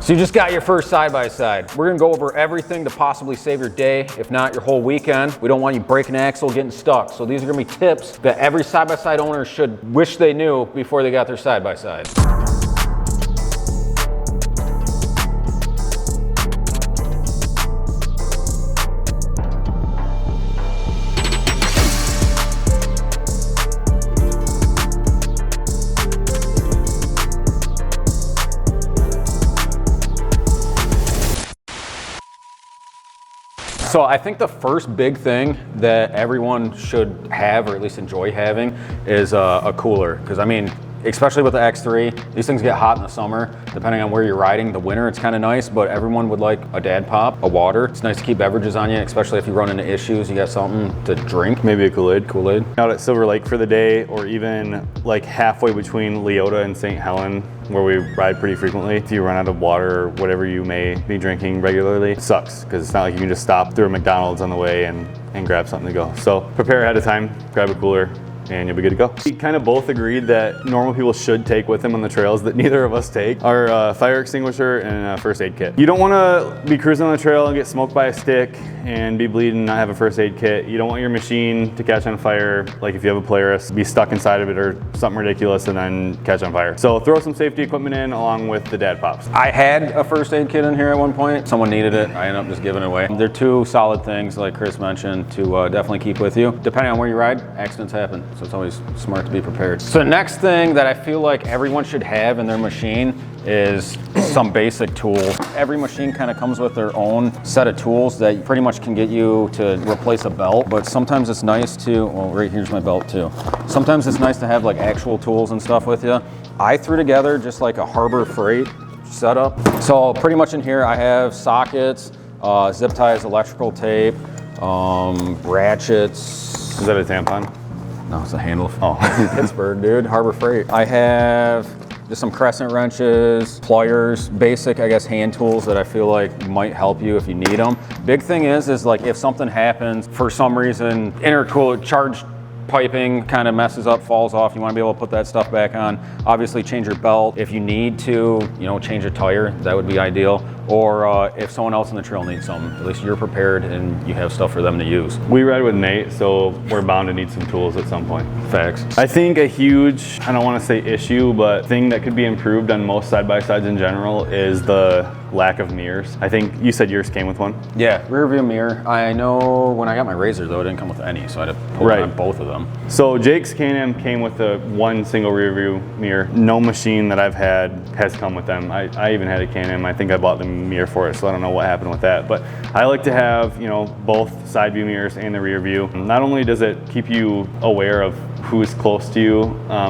So you just got your first side-by-side. We're gonna go over everything to possibly save your day, if not your whole weekend. We don't want you breaking an axle, getting stuck. So these are gonna be tips that every side-by-side owner should wish they knew before they got their side-by-side. So I think the first big thing that everyone should have, or at least enjoy having, is a cooler. Because I mean, especially with the X3, these things get hot in the summer. Depending on where you're riding, the winter it's kind of nice, but everyone would like a dad pop, a water. It's nice to keep beverages on you, especially if you run into issues, you got something to drink. Maybe a Kool-Aid. Kool-Aid. Out at Silver Lake for the day, or even like halfway between Leota and St. Helen, where we ride pretty frequently. If you run out of water or whatever you may be drinking regularly, it sucks, because it's not like you can just stop through a McDonald's on the way and grab something to go. So prepare ahead of time, grab a cooler, and you'll be good to go. We kind of both agreed that normal people should take with them on the trails that neither of us take are fire extinguisher and a first aid kit. You don't want to be cruising on the trail and get smoked by a stick and be bleeding and not have a first aid kit. You don't want your machine to catch on fire, like if you have a Polaris, be stuck inside of it or something ridiculous and then catch on fire. So throw some safety equipment in along with the dad pops. I had a first aid kit in here at one point. Someone needed it. I ended up just giving it away. They're two solid things, like Chris mentioned, to definitely keep with you. Depending on where you ride, accidents happen. So it's always smart to be prepared. So the next thing that I feel like everyone should have in their machine is some basic tools. Every machine kind of comes with their own set of tools that pretty much can get you to replace a belt, but sometimes it's nice to, well, right here's my belt too. Sometimes it's nice to have like actual tools and stuff with you. I threw together just like a Harbor Freight setup. So pretty much in here I have sockets, zip ties, electrical tape, ratchets. Is that a tampon? No, it's a handle. Oh, Pittsburgh, dude, Harbor Freight. I have just some crescent wrenches, pliers, basic, I guess, hand tools that I feel like might help you if you need them. Big thing is like if something happens for some reason, intercooler charged piping kind of messes up, falls off, you want to be able to put that stuff back on. Obviously change your belt. If you need to, you know, change a tire, that would be ideal. Or if someone else in the trail needs something, at least you're prepared and you have stuff for them to use. We ride with Nate, so we're bound to need some tools at some point. Facts. I think a huge, I don't want to say issue, but thing that could be improved on most side-by-sides in general is the lack of mirrors. I think you said yours came with one? Yeah, rear view mirror. I know when I got my RZR though, it didn't come with any, so I had to put it on both of them. So Jake's Can-Am came with the one single rear view mirror. No machine that I've had has come with them. I even had a Can-Am. I think I bought the mirror for it, so I don't know what happened with that. But I like to have, you know, both side view mirrors and the rear view. Not only does it keep you aware of who's close to you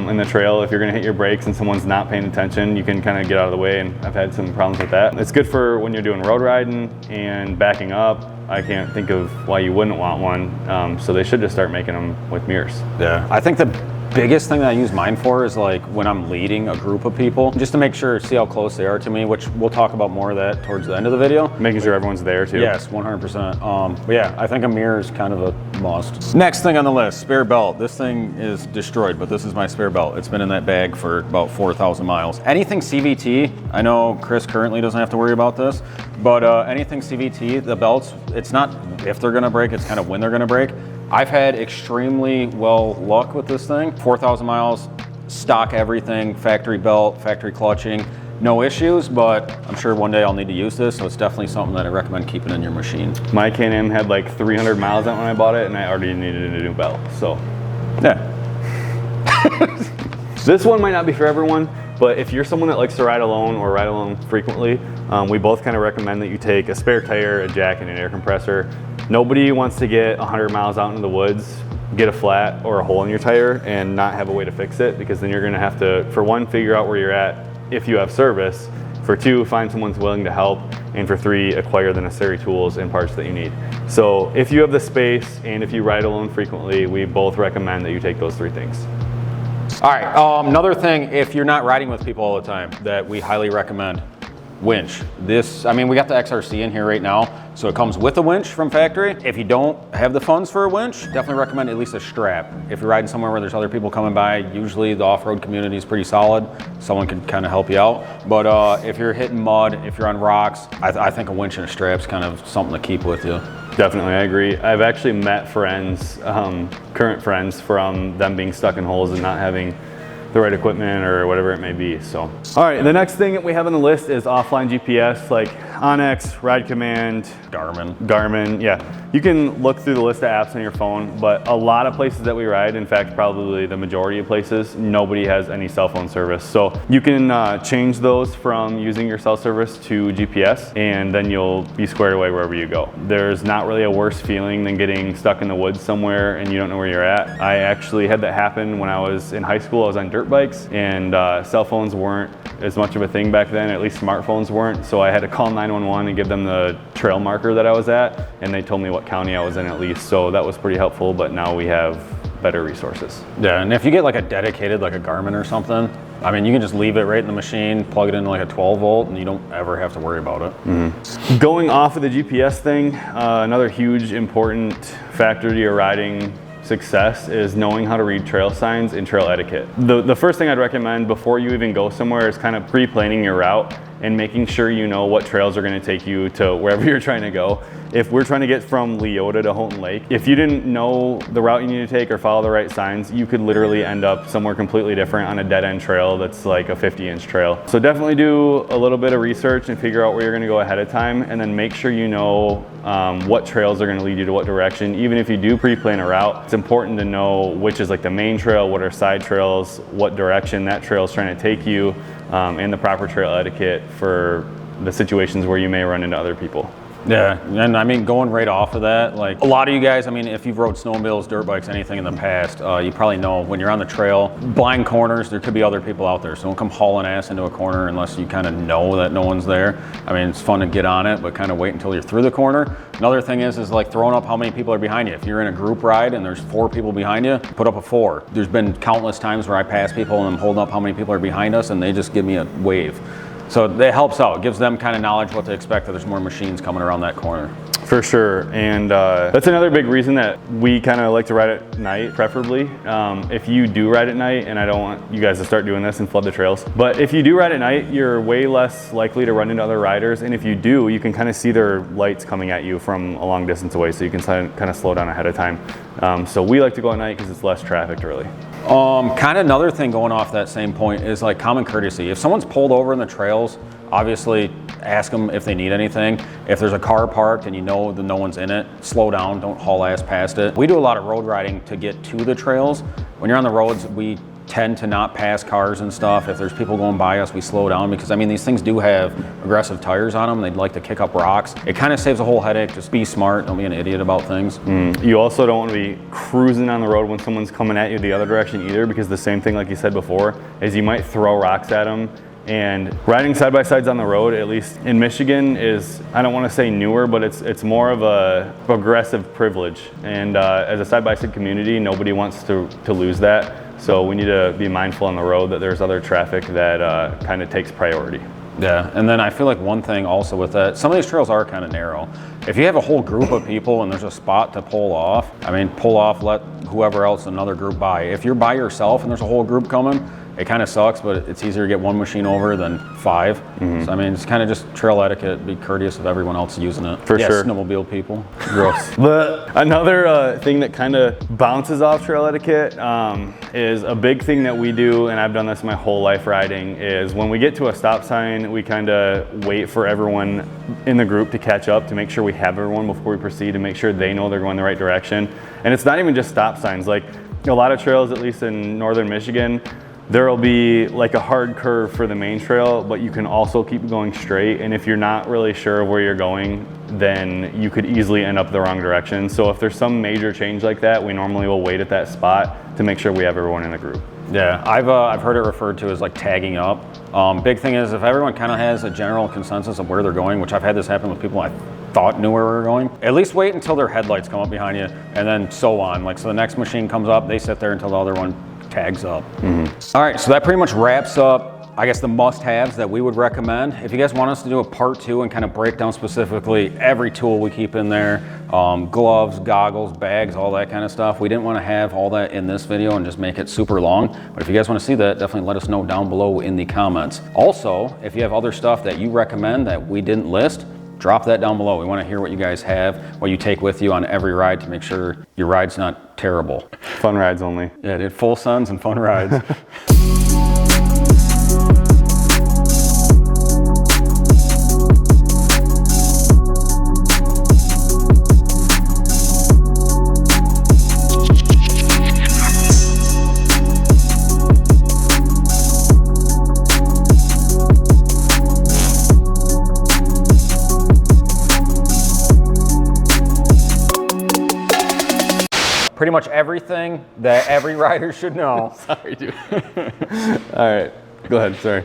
in the trail. If you're gonna hit your brakes and someone's not paying attention, you can kind of get out of the way, and I've had some problems with that. It's good for when you're doing road riding and backing up. I can't think of why you wouldn't want one, so they should just start making them with mirrors. Yeah, I think the biggest thing that I use mine for is like when I'm leading a group of people, just to make sure, see how close they are to me, which we'll talk about more of that towards the end of the video. Making sure everyone's there too. Yes, 100%. But yeah, I think a mirror is kind of a must. Next thing on the list, spare belt. This thing is destroyed, but this is my spare belt. It's been in that bag for about 4,000 miles. Anything CVT, I know Chris currently doesn't have to worry about this, but anything CVT, the belts, it's not if they're gonna break, it's kind of when they're gonna break. I've had extremely well luck with this thing. 4,000 miles, stock everything, factory belt, factory clutching, no issues, but I'm sure one day I'll need to use this, so it's definitely something that I recommend keeping in your machine. My Can-Am had like 300 miles on it when I bought it, and I already needed a new belt, so. Yeah. This one might not be for everyone, but if you're someone that likes to ride alone or ride alone frequently, we both kind of recommend that you take a spare tire, a jack, and an air compressor. Nobody wants to get 100 miles out into the woods, get a flat or a hole in your tire and not have a way to fix it, because then you're gonna have to, for one, figure out where you're at if you have service, for two, find someone who's willing to help, and for three, acquire the necessary tools and parts that you need. So if you have the space and if you ride alone frequently, we both recommend that you take those three things. All right, another thing, if you're not riding with people all the time, that we highly recommend, winch. This, I mean, we got the XRC in here right now, so it comes with a winch from factory. If you don't have the funds for a winch, definitely recommend at least a strap. If you're riding somewhere where there's other people coming by, usually the off-road community is pretty solid. Someone can kind of help you out. But if you're hitting mud, if you're on rocks, I think a winch and a strap is kind of something to keep with you. Definitely, I agree. I've actually met friends, current friends, from them being stuck in holes and not having the right equipment or whatever it may be. So, all right, the next thing that we have on the list is offline GPS, like Onyx, Ride Command, Garmin. Yeah, you can look through the list of apps on your phone, but a lot of places that we ride, in fact, probably the majority of places, nobody has any cell phone service. So you can change those from using your cell service to GPS, and then you'll be squared away wherever you go. There's not really a worse feeling than getting stuck in the woods somewhere and you don't know where you're at. I actually had that happen when I was in high school. I was on dirt bikes, and cell phones weren't as much of a thing back then, at least smartphones weren't. So I had to call 911 and give them the trail marker that I was at, and they told me what county I was in at least. So that was pretty helpful, but now we have better resources. Yeah, and if you get like a dedicated, like a Garmin or something, I mean, you can just leave it right in the machine, plug it in like a 12 volt, and you don't ever have to worry about it. Mm-hmm. Going off of the GPS thing, another huge important factor to your riding success is knowing how to read trail signs and trail etiquette. The first thing I'd recommend before you even go somewhere is kind of pre-planning your route and making sure you know what trails are going to take you to wherever you're trying to go. If we're trying to get from Leota to Houghton Lake, if you didn't know the route you need to take or follow the right signs, you could literally end up somewhere completely different on a dead-end trail that's like a 50-inch trail. So definitely do a little bit of research and figure out where you're going to go ahead of time, and then make sure you know what trails are going to lead you to what direction. Even if you do pre-plan a route, it's important to know which is like the main trail, what are side trails, what direction that trail is trying to take you, and the proper trail etiquette for the situations where you may run into other people. Yeah, and I mean, going right off of that, like a lot of you guys, I mean, if you've rode snowmobiles, dirt bikes, anything in the past, you probably know when you're on the trail, blind corners, there could be other people out there. So don't come hauling ass into a corner unless you kind of know that no one's there. I mean, it's fun to get on it, but kind of wait until you're through the corner. Another thing is like throwing up how many people are behind you. If you're in a group ride and there's 4 people behind you, put up a 4. There's been countless times where I pass people and I'm holding up how many people are behind us and they just give me a wave. So that helps out. It gives them kind of knowledge what to expect, that there's more machines coming around that corner. For sure, and that's another big reason that we kind of like to ride at night, preferably. If you do ride at night, and I don't want you guys to start doing this and flood the trails, but if you do ride at night, you're way less likely to run into other riders, and if you do, you can kind of see their lights coming at you from a long distance away, so you can kind of slow down ahead of time. So we like to go at night because it's less trafficked early. Kind of another thing going off that same point is like common courtesy. If someone's pulled over in the trails, obviously ask them if they need anything. If there's a car parked and you know that no one's in it, slow down, don't haul ass past it. We do a lot of road riding to get to the trails. When you're on the roads, we tend to not pass cars and stuff. If there's people going by us, we slow down, because I mean, these things do have aggressive tires on them. They'd like to kick up rocks. It kind of saves a whole headache. Just be smart, don't be an idiot about things. You also don't want to be cruising on the road when someone's coming at you the other direction either, because the same thing, like you said before, is you might throw rocks at them. And riding side-by-sides on the road, at least in Michigan, is, I don't want to say newer, but it's more of a progressive privilege. And as a side-by-side community, nobody wants to lose that. So we need to be mindful on the road that there's other traffic that kind of takes priority. Yeah, and then I feel like one thing also with that, some of these trails are kind of narrow. If you have a whole group of people and there's a spot to pull off, I mean, pull off, let whoever else, another group by. If you're by yourself and there's a whole group coming, it kind of sucks, but it's easier to get one machine over than 5. So I mean, it's kind of just trail etiquette, be courteous of everyone else using it. For sure. Snowmobile people. Gross. But another thing that kind of bounces off trail etiquette is a big thing that we do, and I've done this my whole life riding, is when we get to a stop sign, we kind of wait for everyone in the group to catch up, to make sure we have everyone before we proceed, to make sure they know they're going the right direction. And it's not even just stop signs. Like a lot of trails, at least in northern Michigan, there will be like a hard curve for the main trail, but you can also keep going straight. And if you're not really sure where you're going, then you could easily end up the wrong direction. So if there's some major change like that, we normally will wait at that spot to make sure we have everyone in the group. Yeah, I've heard it referred to as like tagging up. Big thing is if everyone kind of has a general consensus of where they're going, which I've had this happen with people I thought knew where we were going, at least wait until their headlights come up behind you, and then so on. Like, so the next machine comes up, they sit there until the other one tags up. All right, so that pretty much wraps up I guess the must-haves that we would recommend. If you guys want us to do a part 2 and kind of break down specifically every tool we keep in there, gloves, goggles, bags, all that kind of stuff, we didn't want to have all that in this video and just make it super long. But if you guys want to see that, definitely let us know down below in the comments. Also, if you have other stuff that you recommend that we didn't list, drop that down below. We want to hear what you guys have, what you take with you on every ride to make sure your ride's not terrible. Fun rides only. Yeah, dude, full suns and fun rides. Pretty much everything that every rider should know. Sorry, dude. All right, go ahead, sorry.